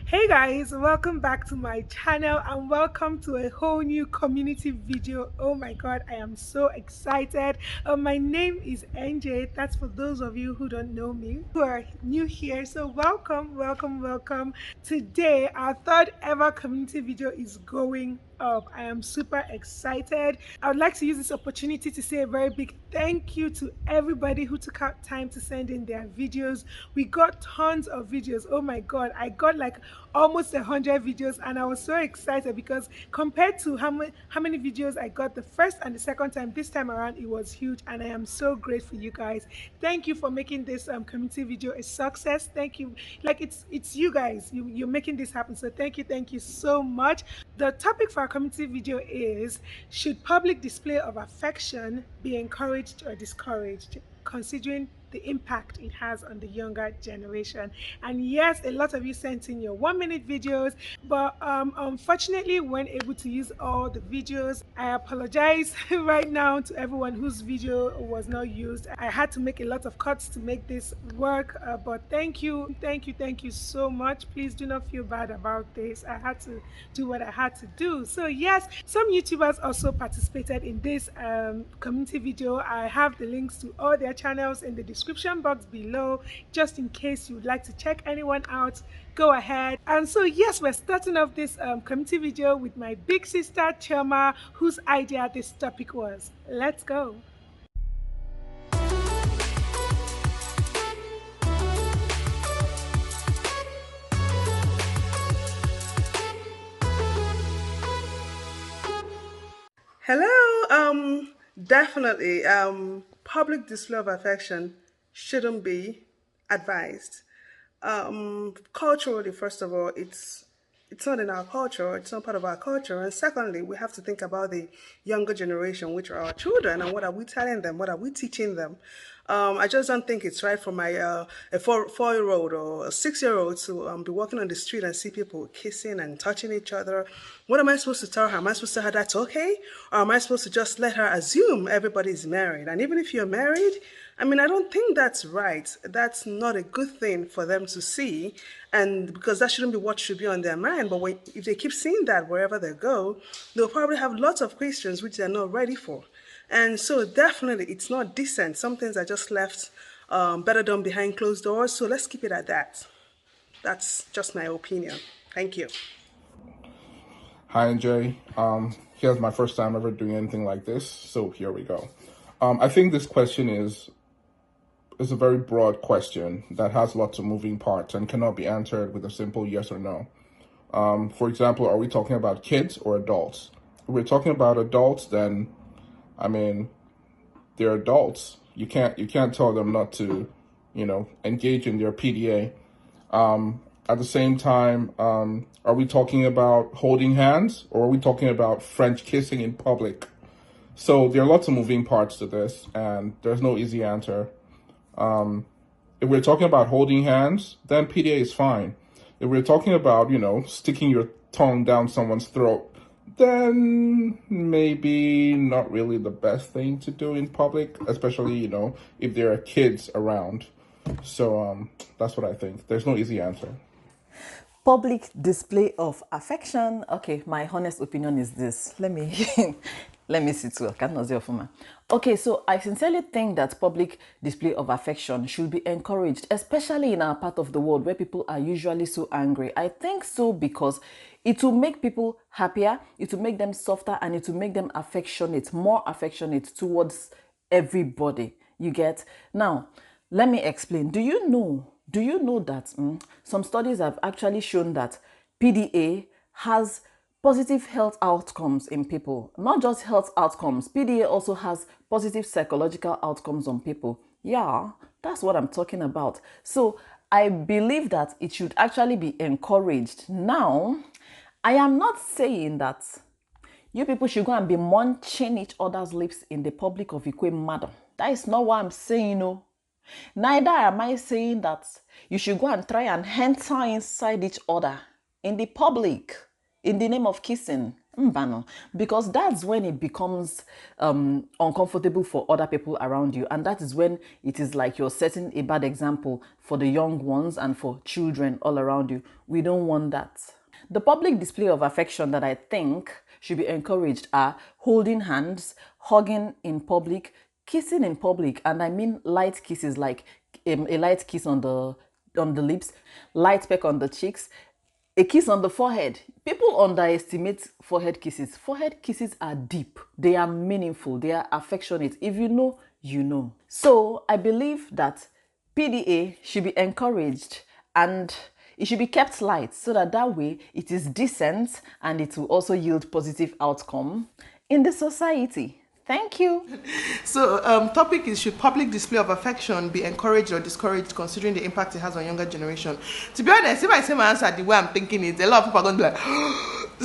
Hey guys, welcome back to my channel and welcome to a whole new community video. Oh my god, I am so excited. My name is NJ. That's for those of you who don't know me, who are new here. So welcome. Today, our third ever community video is going up. I am super excited. I would like to use this opportunity to say a very big thank you to everybody who took out time to send in their videos. We got tons of videos. Oh my god, I got like almost 100 videos, and I was so excited because compared to how many videos I got the first and the second time, this time around it was huge, and I am so grateful, you guys. Thank you for making this community video a success. Thank you. Like it's you guys. You're making this happen. So thank you so much. The topic for our community video is: should public display of affection be encouraged or discouraged, considering the impact it has on the younger generation? And yes, a lot of you sent in your 1 minute videos, but unfortunately we weren't able to use all the videos. I apologize right now to everyone whose video was not used. I had to make a lot of cuts to make this work, but thank you so much. Please do not feel bad about this. I had to do what I had to do. So yes, some YouTubers also participated in this community video. I have the links to all their channels in the description box below, just in case you would like to check anyone out. Go ahead. And so yes, we're starting off this community video with my big sister Choma, whose idea this topic was. Let's go. Hello. Definitely. Public display of affection shouldn't be advised. Culturally, first of all, it's not in our culture. It's not part of our culture. And secondly, we have to think about the younger generation, which are our children, and what are we telling them? What are we teaching them? I just don't think it's right for my a four-year-old or a 6-year-old to be walking on the street and see people kissing and touching each other. What am I supposed to tell her? Am I supposed to tell her that's okay? Or am I supposed to just let her assume everybody's married? And even if you're married, I mean, I don't think that's right. That's not a good thing for them to see. And because that shouldn't be what should be on their mind. But if they keep seeing that wherever they go, they'll probably have lots of questions which they're not ready for. And so definitely it's not decent. Some things are just left better done behind closed doors. So let's keep it at that. That's just my opinion. Thank you. Hi, NJ. Here's my first time ever doing anything like this, so here we go. I think this question is a very broad question that has lots of moving parts and cannot be answered with a simple yes or no. For example, are we talking about kids or adults? If we're talking about adults, then, I mean, they're adults. You can't tell them not to, engage in their PDA. At the same time, are we talking about holding hands or are we talking about French kissing in public? So there are lots of moving parts to this and there's no easy answer. If we're talking about holding hands, then PDA is fine. If we're talking about, sticking your tongue down someone's throat, then maybe not really the best thing to do in public, especially, if there are kids around. So that's what I think. There's no easy answer. Public display of affection. Okay, my honest opinion is this. Let me let me sit well. Okay, so I sincerely think that public display of affection should be encouraged, especially in our part of the world where people are usually so angry. I think so because it will make people happier, it will make them softer, and it will make them affectionate, more affectionate towards everybody. You get? Now, let me explain. Do you know that some studies have actually shown that PDA has positive health outcomes in people? Not just health outcomes, PDA also has positive psychological outcomes on people. Yeah, that's what I'm talking about. So I believe that it should actually be encouraged. Now, I am not saying that you people should go and be munching each other's lips in the public of Ikwe Madam. That is not what I'm saying, no. Neither am I saying that you should go and try and enter inside each other in the public in the name of kissing. Mbano, because that's when it becomes uncomfortable for other people around you, and that is when it is like you're setting a bad example for the young ones and for children all around you. We don't want that. The public display of affection that I think should be encouraged are holding hands, hugging in public, kissing in public, and I mean light kisses, like a light kiss on the lips, light peck on the cheeks, a kiss on the forehead. People underestimate forehead kisses. Forehead kisses are deep, they are meaningful, they are affectionate. If you know, you know. So I believe that PDA should be encouraged and it should be kept light so that way it is decent and it will also yield positive outcome in the society. Thank you. So, topic is, should public display of affection be encouraged or discouraged considering the impact it has on younger generation? To be honest, if I say my answer the way I'm thinking it, a lot of people are going to be like,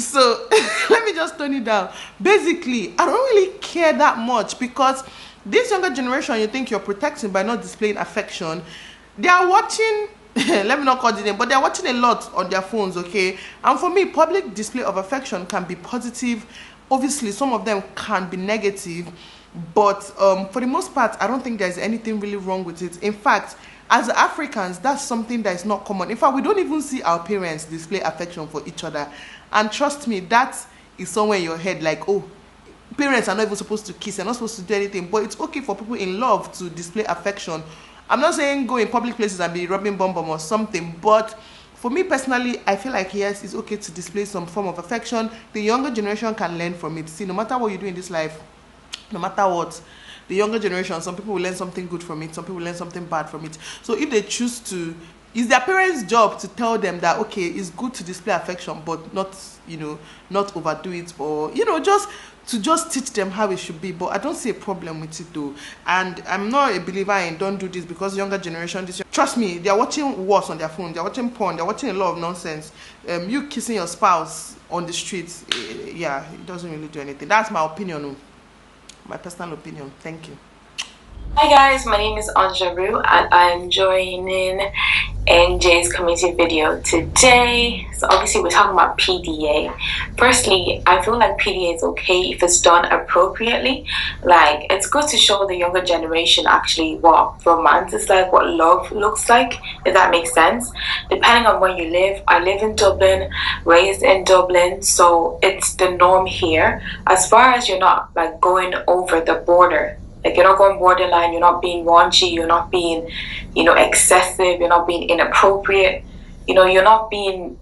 so let me just tone it down. Basically, I don't really care that much because this younger generation you think you're protecting by not displaying affection, they are watching let me not call the name, but they're watching a lot on their phones, okay? And for me, public display of affection can be positive. Obviously, some of them can be negative, but for the most part, I don't think there's anything really wrong with it. In fact, as Africans, that's something that is not common. In fact, we don't even see our parents display affection for each other. And trust me, that is somewhere in your head, like, oh, parents are not even supposed to kiss, they're not supposed to do anything, but it's okay for people in love to display affection. I'm not saying go in public places and be rubbing bum bum or something, but for me personally, I feel like yes, it's okay to display some form of affection. The younger generation can learn from it. See, no matter what you do in this life, no matter what, the younger generation, some people will learn something good from it, some people will learn something bad from it. So if they choose to, it's their parents' job to tell them that okay, it's good to display affection, but not, not overdo it, or just teach them how it should be. But I don't see a problem with it though, and I'm not a believer in don't do this because younger generation, trust me, they are watching wars on their phone, they're watching porn, they're watching a lot of nonsense. You kissing your spouse on the streets, yeah, it doesn't really do anything. That's my opinion, my personal opinion. Thank you. Hi guys, my name is Anjaru and I'm joining NJ's community video today. So obviously we're talking about PDA. Firstly, I feel like PDA is okay if it's done appropriately. Like, it's good to show the younger generation actually what romance is like, what love looks like, if that makes sense. Depending on where you live, I live in Dublin, raised in Dublin, so it's the norm here. As far as you're not like going over the border, like you're not going borderline, you're not being raunchy, you're not being, excessive, you're not being inappropriate, you're not being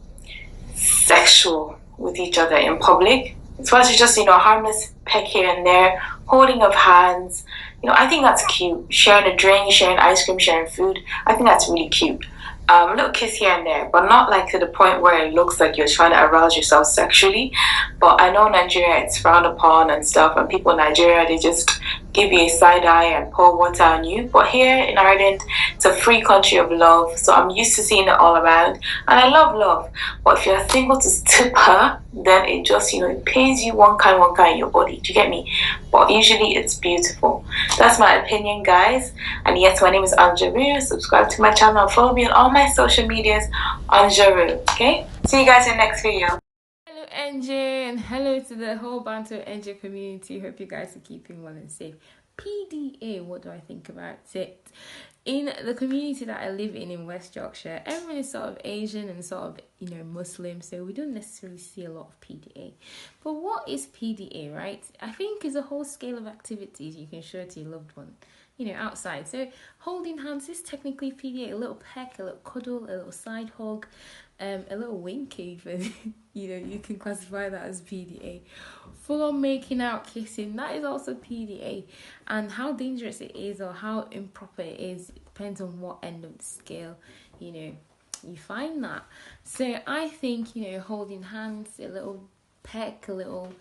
sexual with each other in public. As far as it's just, harmless peck here and there, holding of hands, I think that's cute. Sharing a drink, sharing ice cream, sharing food, I think that's really cute. A little kiss here and there, but not like to the point where it looks like you're trying to arouse yourself sexually. But I know Nigeria, it's frowned upon and stuff, and people in Nigeria, they just give you a side eye and pour water on you. But here in Ireland, it's a free country of love, so I'm used to seeing it all around, and I love love. But if you're single to stupor, then it just, it pains you one kind in your body. Do you get me? But usually it's beautiful. That's my opinion, guys. And yes, my name is Anjaru. Subscribe to my channel and follow me on all my social medias, Anjaru. Okay? See you guys in the next video. Hello NJ, and hello to the whole Banter NJ community. Hope you guys are keeping well and safe. PDA, what do I think about it? In the community that I live in West Yorkshire, everyone is sort of Asian and sort of, Muslim, so we don't necessarily see a lot of PDA. But what is PDA, right? I think it's a whole scale of activities you can show to your loved one, outside. So holding hands is technically PDA, a little peck, a little cuddle, a little side hug, a little wink even. You can classify that as PDA. Full on making out, kissing, that is also PDA. And how dangerous it is or how improper it is, it depends on what end of the scale, you find that. So I think, holding hands, a little peck, a little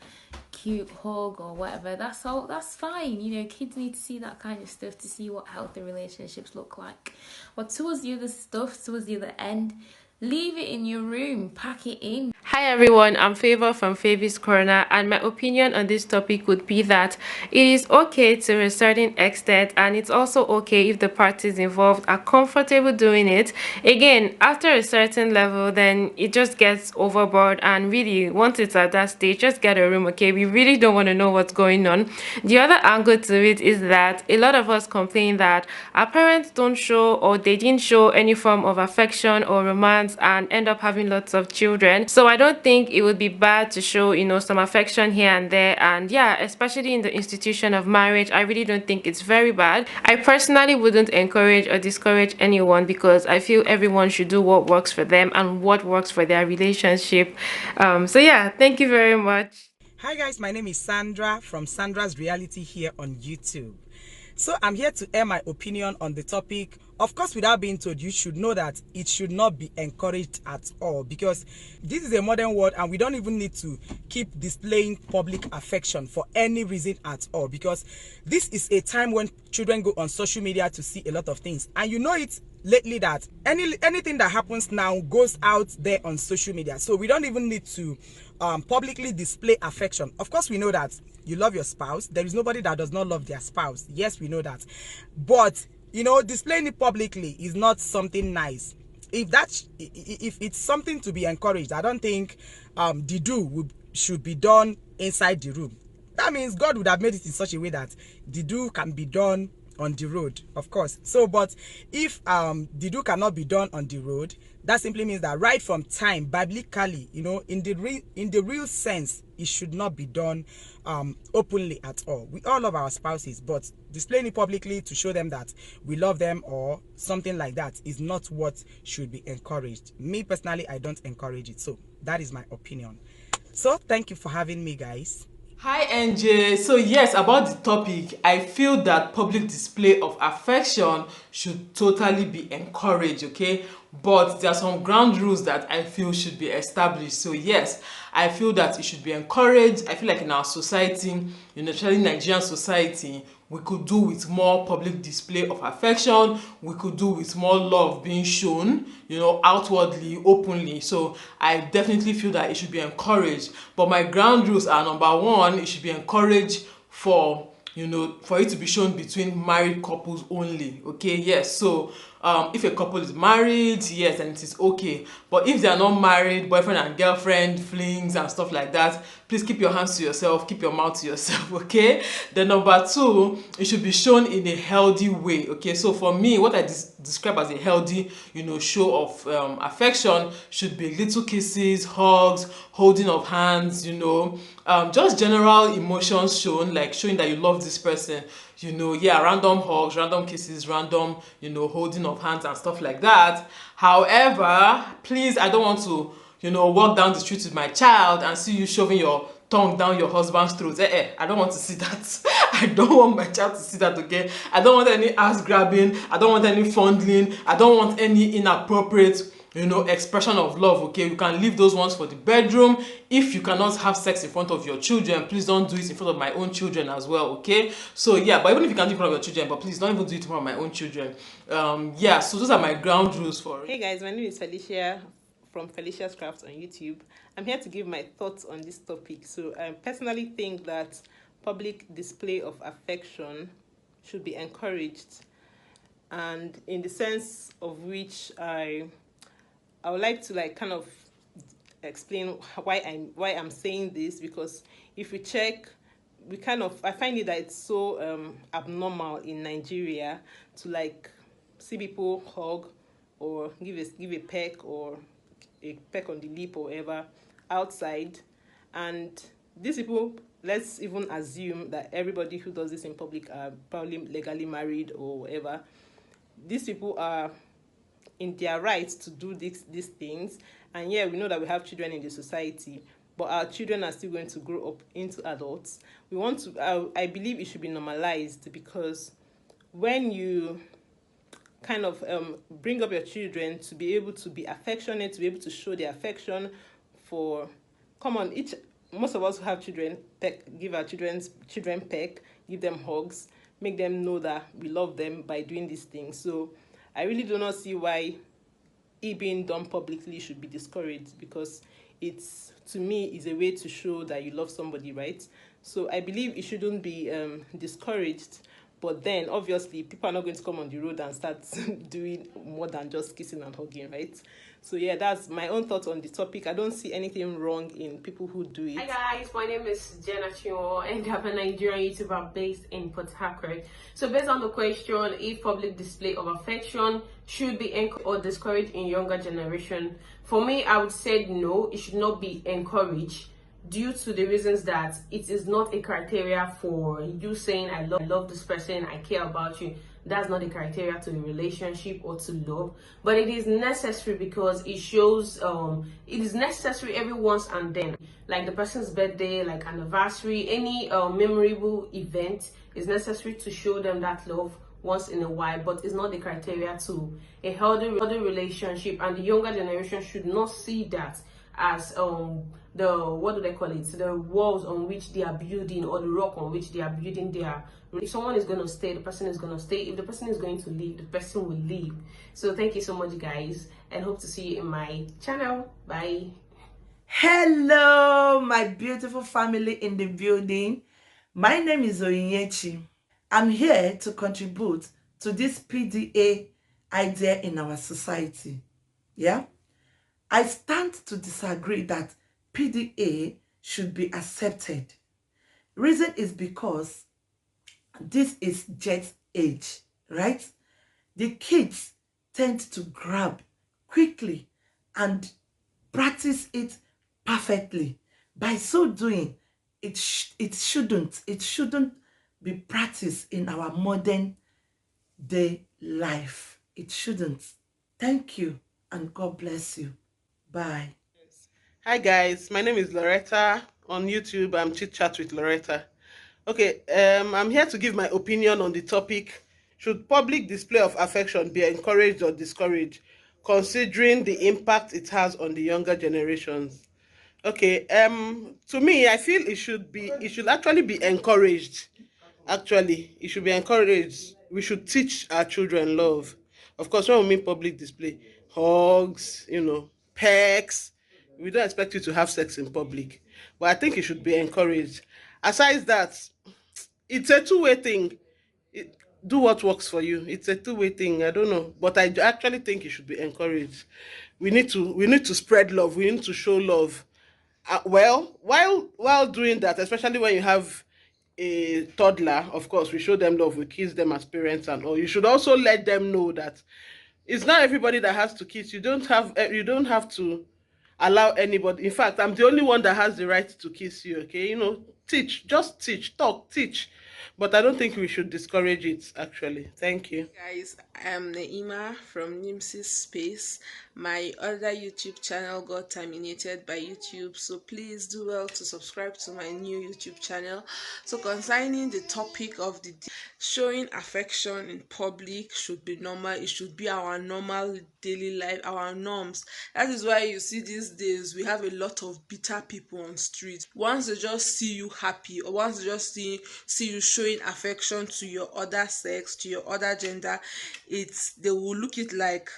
cute hug or whatever, that's fine. Kids need to see that kind of stuff to see what healthy relationships look like. But towards the other stuff, towards the other end, leave it in your room, pack it in. Hi everyone, I'm Favor from Favy's Corner, and my opinion on this topic would be that it is okay to a certain extent, and it's also okay if the parties involved are comfortable doing it. Again, after a certain level, then it just gets overboard, and really, once it's at that stage, just get a room, okay? We really don't want to know what's going on. The other angle to it is that a lot of us complain that our parents don't show or they didn't show any form of affection or romance and end up having lots of children. So I don't think it would be bad to show, some affection here and there. And yeah, especially in the institution of marriage, I really don't think it's very bad. I personally wouldn't encourage or discourage anyone because I feel everyone should do what works for them and what works for their relationship. So yeah, thank you very much. Hi guys, my name is Sandra from Sandra's Reality here on YouTube. So I'm here to air my opinion on the topic. Of course, without being told, you should know that it should not be encouraged at all, because this is a modern world and we don't even need to keep displaying public affection for any reason at all, because this is a time when children go on social media to see a lot of things, and you know it lately that anything that happens now goes out there on social media. So we don't even need to publicly display affection. Of course, we know that you love your spouse. There is nobody that does not love their spouse. Yes, we know that. But displaying it publicly is not something nice. If it's something to be encouraged, I don't think the should be done inside the room. That means God would have made it in such a way that the do can be done on the road, of course. So, but if the do cannot be done on the road, that simply means that right from time, biblically, in the real sense, it should not be done openly at all. We all love our spouses, but displaying it publicly to show them that we love them or something like that is not what should be encouraged. Me personally, I don't encourage it. So that is my opinion. So thank you for having me, guys. Hi NJ. So yes, about the topic, I feel that public display of affection should totally be encouraged, okay? But there are some ground rules that I feel should be established. So yes, I feel that it should be encouraged. I feel like in our society, especially Nigerian society, we could do with more public display of affection. We could do with more love being shown, outwardly, openly. So I definitely feel that it should be encouraged. But my ground rules are: number one, it should be encouraged for for it to be shown between married couples only. Okay, yes. So if a couple is married, yes, then it is okay. But if they are not married, boyfriend and girlfriend, flings and stuff like that, please keep your hands to yourself, keep your mouth to yourself. Okay. Then number two, it should be shown in a healthy way. Okay. So for me, what I describe as a healthy show of affection should be little kisses, hugs, holding of hands, just general emotions shown, like showing that you love this person, yeah, random hugs, random kisses, random holding of hands and stuff like that. However, please, I don't want to walk down the street with my child and see you shoving your tongue down your husband's throat. I don't want to see that. I don't want my child to see that, okay? I don't want any ass grabbing. I don't want any fondling. I don't want any inappropriate expression of love. Okay, you can leave those ones for the bedroom. If you cannot have sex in front of your children, please don't do it in front of my own children as well. Okay, so yeah, but even if you can do it in front of your children, but please don't even do it in front of my own children. Yeah, so those are my ground rules for it. Hey guys, my name is Felicia from Felicia's Crafts on YouTube. I'm here to give my thoughts on this topic. So I personally think that public display of affection should be encouraged, and in the sense of which I would like to kind of explain why I'm saying this, because if we check, I find it that it's so abnormal in Nigeria to see people hug or give a peck or a peck on the lip or whatever outside, and these people, let's even assume that everybody who does this in public are probably legally married or whatever. These people are in their rights to do these things, and yeah, we know that we have children in the society, but our children are still going to grow up into adults. I believe it should be normalized, because when you kind of bring up your children to be able to be affectionate, to be able to show their affection for, most of us who have children, give our children peck, give them hugs, make them know that we love them by doing these things. So I really do not see why it being done publicly should be discouraged, because it's, to me, is a way to show that you love somebody, right? So I believe it shouldn't be discouraged. But then, obviously, people are not going to come on the road and start doing more than just kissing and hugging, right? So yeah, that's my own thoughts on the topic. I don't see anything wrong in people who do it. Hi guys, my name is Jenna Chiwo and I'm a Nigerian YouTuber based in Port Harcourt. So based on the question, if public display of affection should be encouraged or discouraged in younger generation, for me, I would say no, it should not be encouraged, due to the reasons that it is not a criteria for you saying I love this person, I care about you. That's not a criteria to a relationship or to love, but it is necessary because it shows it is necessary every once and then, like the person's birthday, like anniversary, any memorable event is necessary to show them that love once in a while, but it's not the criteria to a healthy relationship. And the younger generation should not see that as the, what do they call it, the walls on which they are building, or the rock on which they are building their. If someone is going to stay, the person is going to stay. If the person is going to leave, the person will leave. So thank you so much guys, and hope to see you in my channel. Bye. Hello my beautiful family in the building. My name is Oyinyechi. I'm here to contribute to this PDA idea in our society. Yeah, I stand to disagree that PDA should be accepted. Reason is because this is jet age, right? The kids tend to grab quickly and practice it perfectly. By so doing, it shouldn't be practiced in our modern day life. It shouldn't. Thank you and God bless you. Bye. Hi guys, my name is Loretta. On YouTube, I'm Chit Chat with Loretta. Okay, I'm here to give my opinion on the topic. Should public display of affection be encouraged or discouraged, considering the impact it has on the younger generations? Okay, to me, I feel it should actually be encouraged. Actually, it should be encouraged. We should teach our children love. Of course, when we mean public display, hugs, pecks. We don't expect you to have sex in public, but I think it should be encouraged. Aside that, it's a two-way thing. Do what works for you. It's a two-way thing. I don't know, but I actually think it should be encouraged. We need to spread love. We need to show love. Well, while doing that, especially when you have a toddler, of course, we show them love. We kiss them as parents and all. You should also let them know that it's not everybody that has to kiss. You don't have to allow anybody. In fact, I'm the only one that has the right to kiss you. Okay, just teach, talk, teach. But I don't think we should discourage it. Actually, thank you. Guys, I'm Naima from Nimsis Space. My other YouTube channel got terminated by YouTube, so please do well to subscribe to my new YouTube channel. So concerning the topic of the showing affection in public should be normal. It should be our normal daily life, our norms. That is why you see these days we have a lot of bitter people on streets. Once they just see you happy, or once they just see you showing affection to your other sex, to your other gender, they will look it like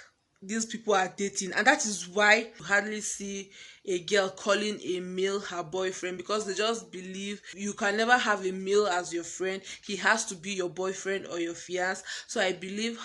these people are dating. And that is why you hardly see a girl calling a male her boyfriend, because they just believe you can never have a male as your friend. He has to be your boyfriend or your fiance. So I believe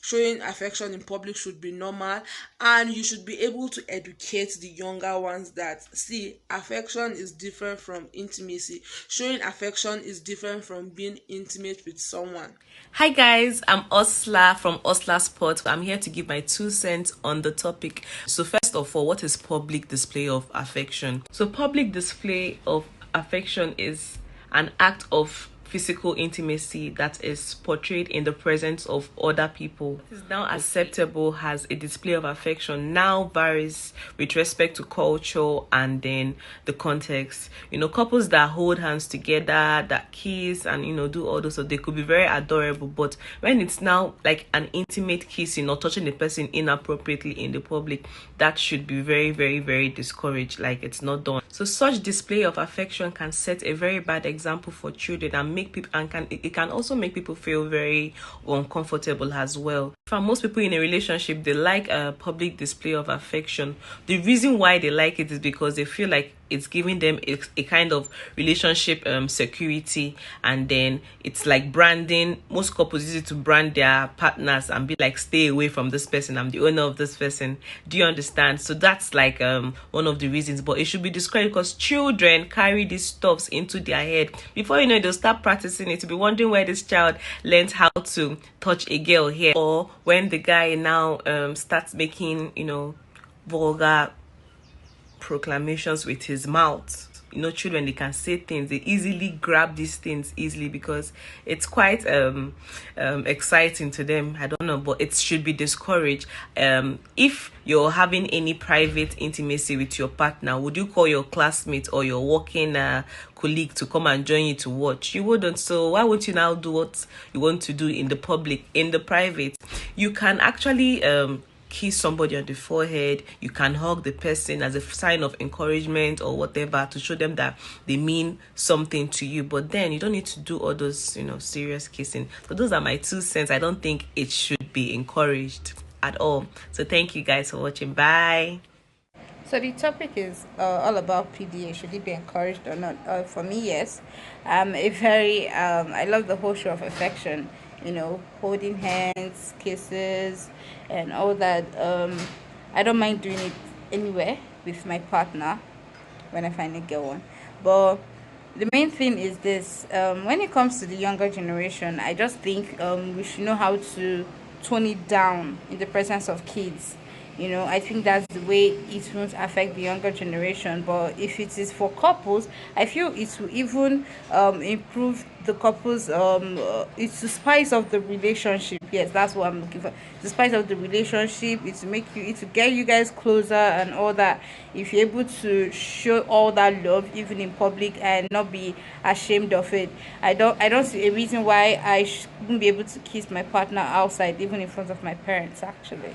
showing affection in public should be normal, and you should be able to educate the younger ones that, see, affection is different from intimacy. Showing affection is different from being intimate with someone. Hi guys, I'm Osla from Osla Sport. I'm here to give my 2 cents on the topic. So first of all, what is public display of affection? So public display of affection is an act of physical intimacy that is portrayed in the presence of other people. It is now acceptable as a display of affection now varies with respect to culture and then the context. Couples that hold hands together, that kiss and do all those, so they could be very adorable, but when it's now like an intimate kissing or touching the person inappropriately in the public, that should be very, very, very discouraged. Like, it's not done. So such display of affection can set a very bad example for children and make people, and it can also make people feel very uncomfortable as well. For most people in a relationship, they like a public display of affection. The reason why they like it is because they feel like it's giving them a kind of relationship security, and then it's like branding. Most couples use it to brand their partners and be like, stay away from this person, I'm the owner of this person. Do you understand? So that's like one of the reasons, but it should be discouraged because children carry these stuffs into their head. Before you know it, they'll start practicing it, to be wondering where this child learned how to touch a girl here, or when the guy now starts making, vulgar proclamations with his mouth. Children, they can say things, they easily grab these things easily because it's quite exciting to them. I don't know, but it should be discouraged. If you're having any private intimacy with your partner, would you call your classmate or your working colleague to come and join you to watch? You wouldn't. So why won't you now do what you want to do in the public? In the private, you can actually kiss somebody on the forehead, you can hug the person as a sign of encouragement or whatever, to show them that they mean something to you. But then you don't need to do all those serious kissing. So those are my 2 cents. I don't think it should be encouraged at all. So thank you guys for watching. Bye. So the topic is all about PDA. Should it be encouraged or not? For me, yes. I love the whole show of affection. Holding hands, kisses, and all that. I don't mind doing it anywhere with my partner when I finally get one. But the main thing is this: when it comes to the younger generation, I just think we should know how to tone it down in the presence of kids. I think that's the way it won't affect the younger generation. But if it is for couples, I feel it will even improve the couples. It's the spice of the relationship. Yes, that's what I'm looking for. The spice of the relationship. It will get you guys closer and all that. If you're able to show all that love even in public and not be ashamed of it, I don't see a reason why I shouldn't be able to kiss my partner outside, even in front of my parents. Actually.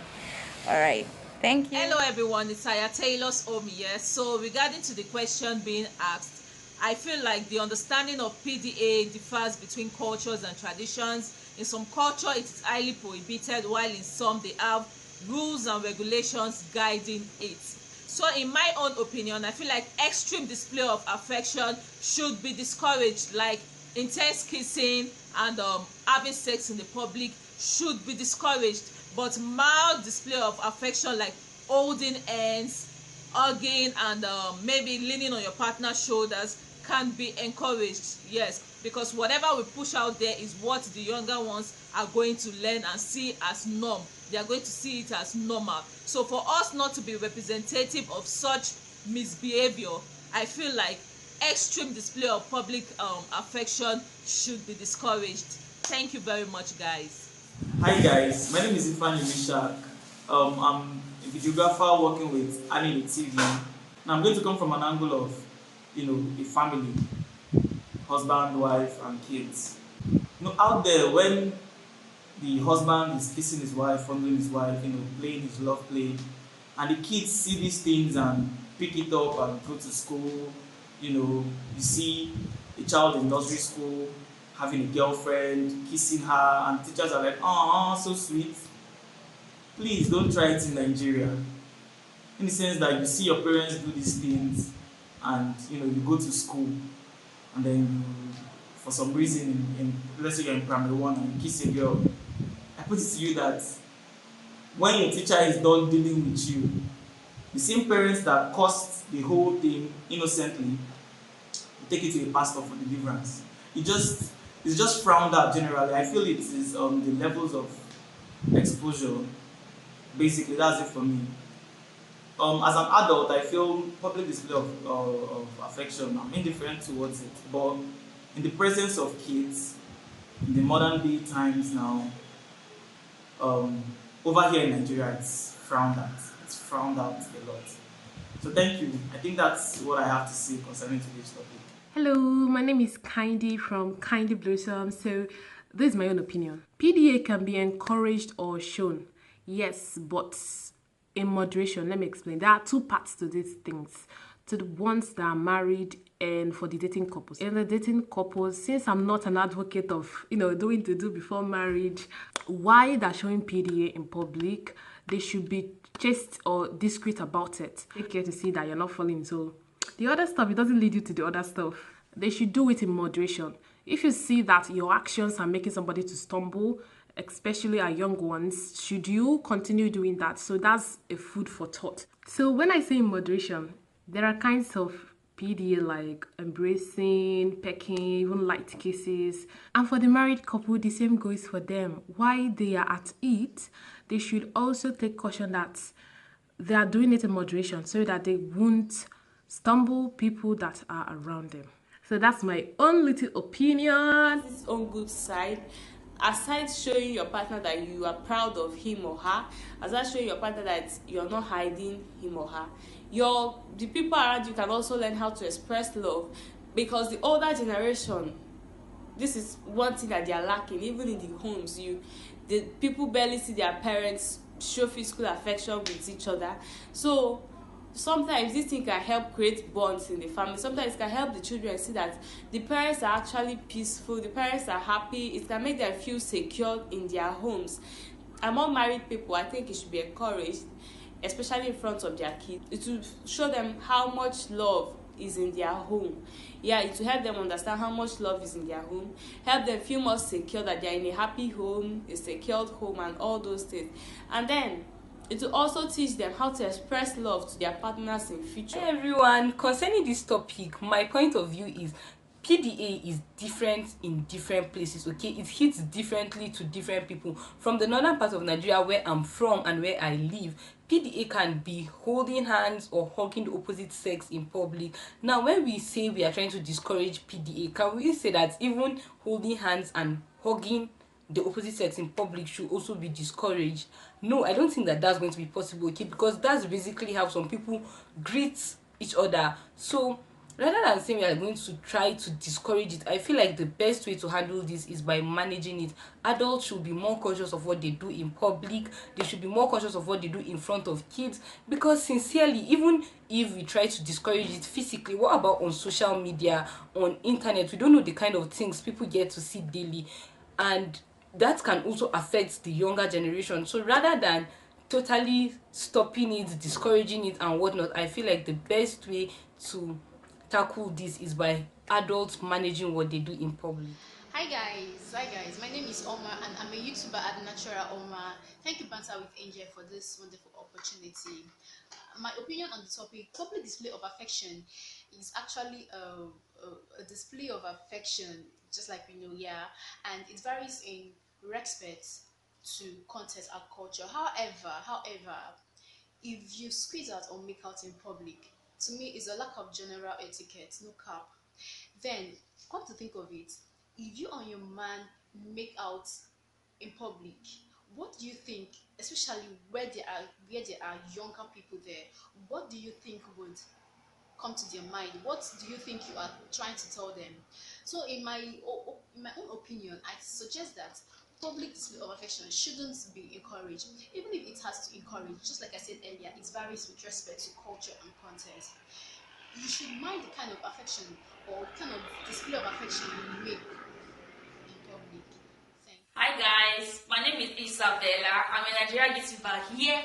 All right. Thank you. Hello everyone, it's Aya Taylor's home here. So regarding to the question being asked, I feel like the understanding of PDA differs between cultures and traditions. In some culture it is highly prohibited, while in some they have rules and regulations guiding it. So in my own opinion, I feel like extreme display of affection should be discouraged, like intense kissing and having sex in the public should be discouraged. But mild display of affection like holding hands, hugging, and maybe leaning on your partner's shoulders can be encouraged. Yes, because whatever we push out there is what the younger ones are going to learn and see as norm. They are going to see it as normal. So for us not to be representative of such misbehavior, I feel like extreme display of public affection should be discouraged. Thank you very much, guys. Hi guys, my name is Ifani Mishak. I'm a videographer working with Anime TV. Now I'm going to come from an angle of, a family, husband, wife, and kids. Out there when the husband is kissing his wife, fondling his wife, playing his love play, and the kids see these things and pick it up and go to school. You see a child in nursery school having a girlfriend, kissing her, and teachers are like, oh, so sweet. Please don't try it in Nigeria. In the sense that you see your parents do these things, and you go to school, and then for some reason, let's say you're in primary 1 and you kiss a girl. I put it to you that when your teacher is done dealing with you, the same parents that caused the whole thing innocently take it to a pastor for deliverance. It's just frowned at generally. I feel it is the levels of exposure. Basically, that's it for me. As an adult, I feel public display of affection, I'm indifferent towards it. But in the presence of kids, in the modern day times now, over here in Nigeria, it's frowned at. It's frowned out a lot. So thank you. I think that's what I have to say concerning today's topic. Hello, my name is Kindy from Kindy Blossom. So this is my own opinion. PDA can be encouraged or shown. Yes, but in moderation. Let me explain. There are 2 parts to these things. to the ones that are married and for the dating couples. In the dating couples, since I'm not an advocate of, doing to do before marriage, why they're showing PDA in public, they should be chaste or discreet about it. Take care to see that you're not falling into the other stuff. It doesn't lead you to the other stuff. They should do it in moderation. If you see that your actions are making somebody to stumble, especially our young ones, should you continue doing that? So that's a food for thought. So when I say in moderation, there are kinds of PDA like embracing, pecking, even light kisses. And for the married couple, the same goes for them. While they are at it, they should also take caution that they are doing it in moderation so that they won't stumble people that are around them. So that's my own little opinion. His own good side. Aside showing your partner that you are proud of him or her, aside showing your partner that you're not hiding him or her, the people around you can also learn how to express love, because the older generation, this is one thing that they are lacking. Even in the homes, the people barely see their parents show physical affection with each other. So sometimes this thing can help create bonds in the family. Sometimes it can help the children see that the parents are actually peaceful, the parents are happy. It can make them feel secure in their homes. Among married people, I think it should be encouraged, especially in front of their kids. It will show them how much love is in their home. Yeah, it will help them understand how much love is in their home, help them feel more secure that they are in a happy home, a secured home, and all those things. And then it will also teach them how to express love to their partners in future. Hey everyone, concerning this topic, my point of view is PDA is different in different places, okay? It hits differently to different people. From the northern part of Nigeria, where I'm from and where I live, PDA can be holding hands or hugging the opposite sex in public. Now, when we say we are trying to discourage PDA, can we say that even holding hands and hugging the opposite sex in public should also be discouraged? No, I don't think that that's going to be possible, okay? Because that's basically how some people greet each other. So rather than saying we are going to try to discourage it, I feel like the best way to handle this is by managing it. Adults should be more conscious of what they do in public. They should be more conscious of what they do in front of kids, because sincerely, even if we try to discourage it physically, what about on social media, on internet? We don't know the kind of things people get to see daily, and that can also affect the younger generation. So rather than totally stopping it, discouraging it and whatnot, I feel like the best way to tackle this is by adults managing what they do in public. Hi guys, my name is Omar and I'm a YouTuber at Natural Omar. Thank you Banter with Angel for this wonderful opportunity. My opinion on the topic, public display of affection is actually a display of affection, just like we know, yeah, and it varies in respect to context and culture. However, if you squeeze out or make out in public, to me it's a lack of general etiquette, no cap. Then, come to think of it, if you and your man make out in public, what do you think, especially where there are younger people there, what do you think would come to their mind? What do you think you are trying to tell them? So in my own opinion, I suggest that public display of affection shouldn't be encouraged. Even if it has to encourage, just like I said earlier, it varies with respect to culture and context. You should mind the kind of affection or kind of display of affection you make in public. Hi guys, my name is Isabella. I'm a Nigerian YouTuber here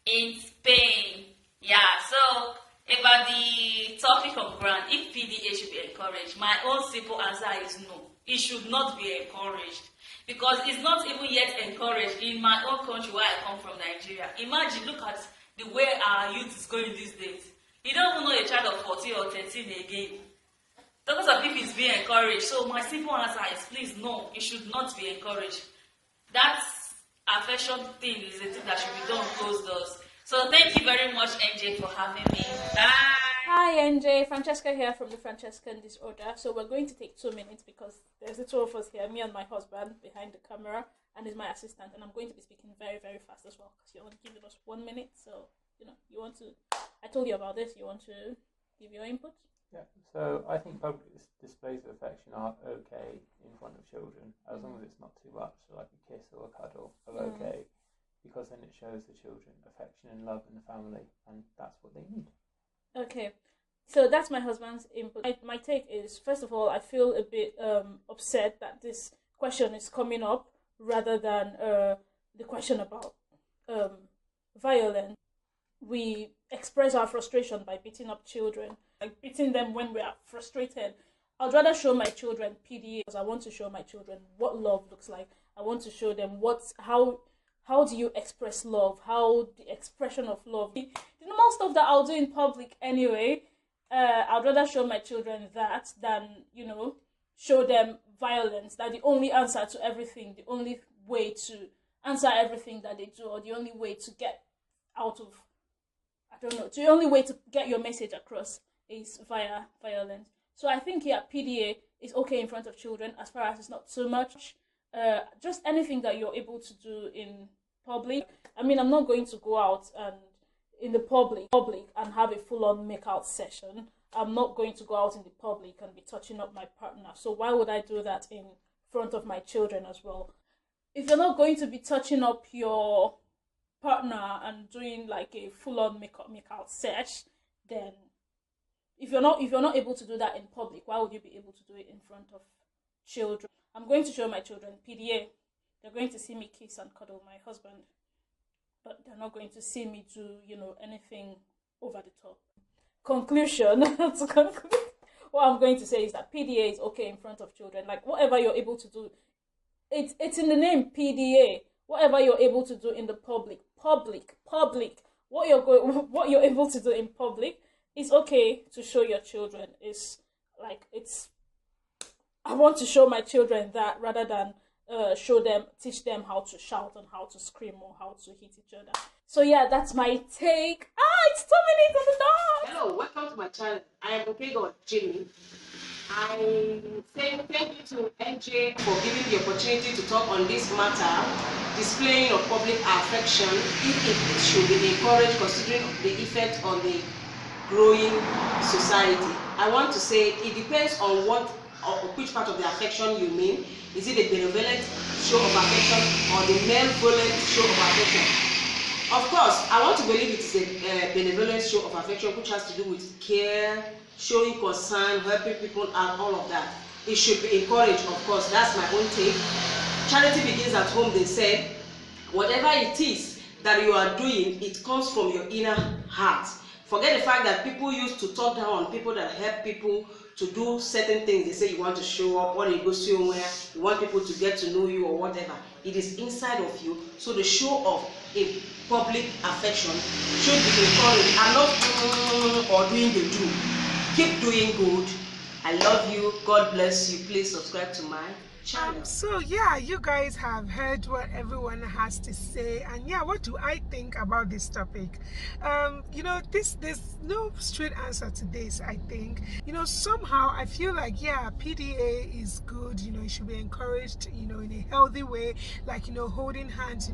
in Spain. Yeah, so about the topic of brand, if PDA should be encouraged, my own simple answer is no. It should not be encouraged, because it's not even yet encouraged in my own country where I come from, Nigeria. Imagine, look at the way our youth is going these days. You don't even know a child of 14 or 13 again. Those are people is being encouraged. So my simple answer is please no, it should not be encouraged. That affection thing is a thing that should be done closed doors. So thank you very much, NJ, for having me. Bye. Hi NJ, Francesca here from the Francescan Disorder. So we're going to take 2 minutes because there's the two of us here, me and my husband behind the camera, and is my assistant, and I'm going to be speaking very, very fast as well because you're only giving us 1 minute. So, you want to, I told you about this, you want to give your input? Yeah, so I think public displays of affection are okay in front of children, as long as it's not too much, so like a kiss or a cuddle are okay, because then it shows the children affection and love in the family, and that's what they need. Okay, So that's my husband's input. My take is, first of all, I feel a bit upset that this question is coming up rather than the question about um, violence. We express our frustration by beating up children, like beating them when we are frustrated. I'd rather show my children PDA because I want to show my children what love looks like. I want to show them how do you express love, how the expression of love. The normal stuff that I'll do in public anyway. I'd rather show my children that than show them violence. That the only answer to everything, the only way to answer everything that they do, or the only way to get out of, I don't know, the only way to get your message across is via violence. So I think, yeah, PDA is okay in front of children as far as it's not too much. Just anything that you're able to do in public. I mean, I'm not going to go out and in the public and have a full-on make-out session. I'm not going to go out in the public and be touching up my partner. So why would I do that in front of my children as well? If you're not going to be touching up your partner and doing like a full-on make-out sesh, then if you're not able to do that in public, why would you be able to do it in front of children? I'm going to show my children PDA. They're going to see me kiss and cuddle my husband, but they're not going to see me do, anything over the top. Conclusion, to conclude, what I'm going to say is that PDA is okay in front of children. Like, whatever you're able to do, it's in the name, PDA. Whatever you're able to do in the public, what you're able to do in public is okay to show your children. I want to show my children that rather than teach them how to shout and how to scream or how to hit each other. So yeah, that's my take. It's 2 minutes on the dot. Hello, welcome to my channel. I am Opego Jimmy. I say thank you to NJ for giving the opportunity to talk on this matter, displaying of public affection, if it should be encouraged considering the effect on the growing society. I want to say it depends on which part of the affection you mean. Is it a benevolent show of affection or the malevolent show of affection? Of course, I want to believe it is a benevolent show of affection which has to do with care, showing concern, helping people and all of that. It should be encouraged, of course. That's my own take. Charity begins at home, they said. Whatever it is that you are doing, it comes from your inner heart. Forget the fact that people used to talk down on people that help people to do certain things. They say you want to show up, when you go somewhere, you want people to get to know you or whatever. It is inside of you. So the show of a public affection should be encouraged and not or doing the do. Keep doing good. I love you. God bless you. Please subscribe to my channel. So yeah, you guys have heard what everyone has to say, and yeah, what do I think about this topic? There's no straight answer to this. I think, somehow I feel like, yeah, PDA is good. It should be encouraged, in a healthy way, like, holding hands,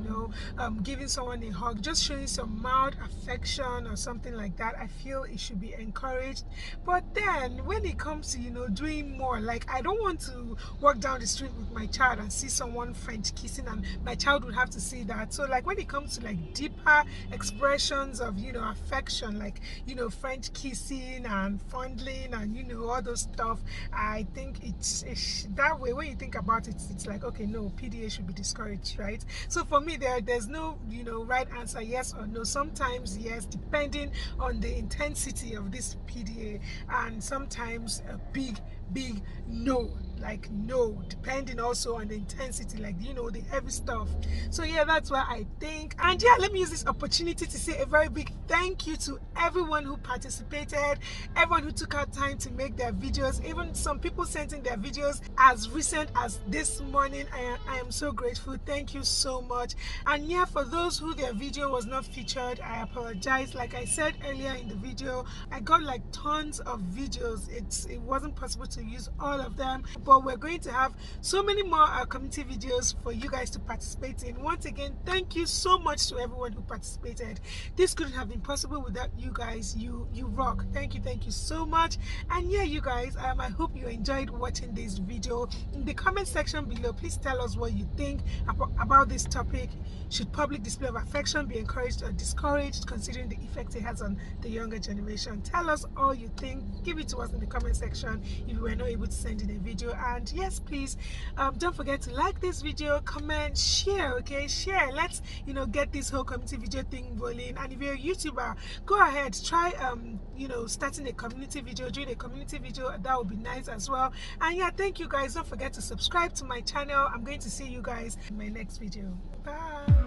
giving someone a hug, just showing some mild affection or something like that. I feel it should be encouraged. But then when it comes to, doing more, like, I don't want to walk down the street with my child and see someone French kissing, and my child would have to see that. So like when it comes to like deeper expressions of affection, like French kissing and fondling and all those stuff, I think it's that way. When you think about it, it's like, okay, no, PDA should be discouraged, right? So for me, there's no right answer, yes or no. Sometimes yes, depending on the intensity of this PDA, and sometimes a big no, like no, depending also on the intensity, like the heavy stuff. So yeah, that's what I think. And yeah, let me use this opportunity to say a very big thank you to everyone who participated, everyone who took out time to make their videos, even some people sent in their videos as recent as this morning. I am so grateful. Thank you so much. And yeah, for those who their video was not featured, I apologize. Like I said earlier in the video, I got like tons of videos. It wasn't possible to to use all of them, but we're going to have so many more community videos for you guys to participate in. Once again, thank you so much to everyone who participated. This couldn't have been possible without you guys. You rock. Thank you so much. And yeah, you guys, I hope you enjoyed watching this video. In the comment section below, please tell us what you think about this topic. Should public display of affection be encouraged or discouraged, considering the effect it has on the younger generation? Tell us all you think. Give it to us in the comment section if you were not able to send in a video. And yes, please don't forget to like this video, comment, share. Okay, share. Let's get this whole community video thing rolling. And if you're a YouTuber, go ahead, try starting a community video, doing a community video. That would be nice as well. And yeah, thank you guys. Don't forget to subscribe to my channel. I'm going to see you guys in my next video. Bye.